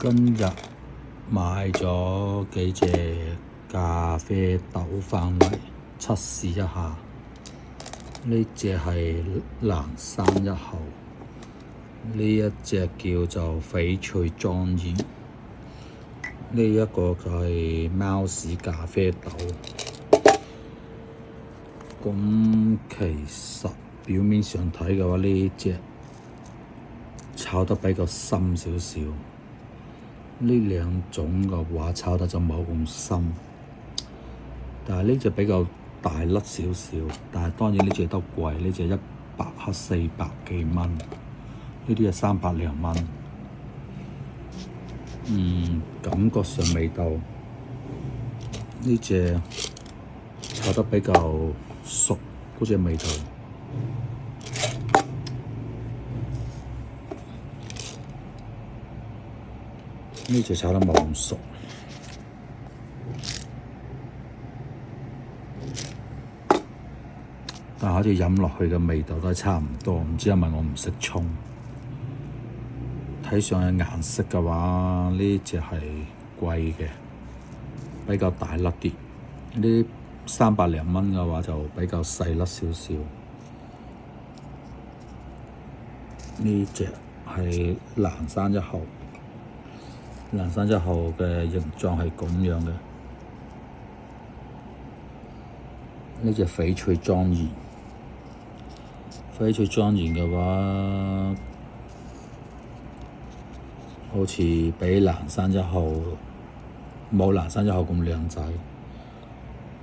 今日買咗幾隻咖啡豆返嚟測試一下。呢隻係藍山一號，呢一隻叫做翡翠莊園，呢一個就係貓屎咖啡豆。咁其實表面上睇嘅話，呢隻炒得比較深少少。呢兩種嘅話炒得就冇咁深，但係呢隻比較大粒少少，但係當然呢隻都貴，呢隻100克400幾蚊，呢啲係300零蚊。感覺上味道呢隻炒得比較熟嗰隻味道。呢隻炒得冇咁熟，但係好似飲落去嘅味道都係差唔多，唔知係咪我唔識沖。睇上去顏色嘅話，呢隻係貴嘅，比較大粒啲。呢300零蚊嘅話就比較細粒少少。呢隻係藍山一號。藍山一號嘅形狀係咁樣嘅，呢隻翡翠莊園。翡翠莊園嘅話，好似比藍山一號冇藍山一號咁靚仔，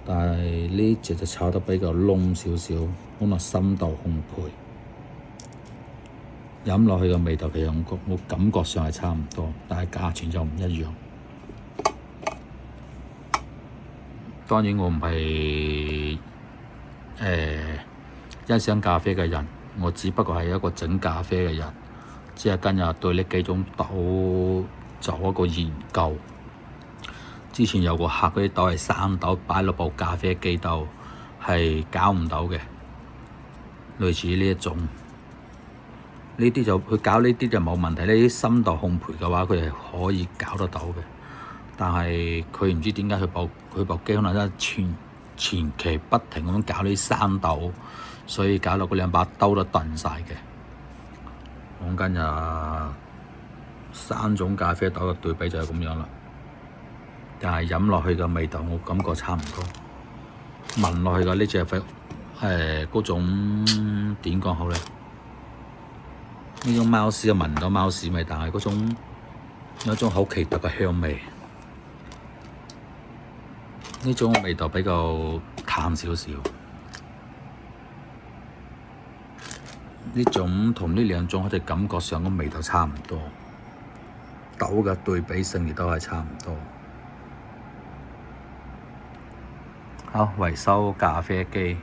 但係呢隻就炒得比較燶少少，可能深度烘焙。飲落去嘅味道其實我感覺上係差唔多，但係價錢就唔一樣。當然我唔係欣賞咖啡嘅人，我只不過係一個整咖啡嘅人，只係今日對呢幾種豆做一個研究。之前有個客嗰啲豆係生豆，擺落部咖啡機度係搞唔到嘅，類似呢一種。呢啲就佢搞呢啲就冇問題，呢啲深度烘焙嘅話，佢係可以搞得到嘅。但係佢唔知點解佢部機可能真係前期不停咁搞呢啲生豆，所以搞到嗰兩把刀都燉晒嘅。講緊3種咖啡豆嘅對比就係咁樣啦。但係飲落去嘅味道，我感覺差唔多。聞落去嘅呢隻嗰種點講好咧？呢種貓屎就聞唔到貓屎味，但係嗰種有一種好奇特嘅香味。呢種味道比較淡少少。呢種同呢兩種好似感覺上嘅味道差唔多，豆嘅對比性亦都係差唔多。好，維修咖啡機。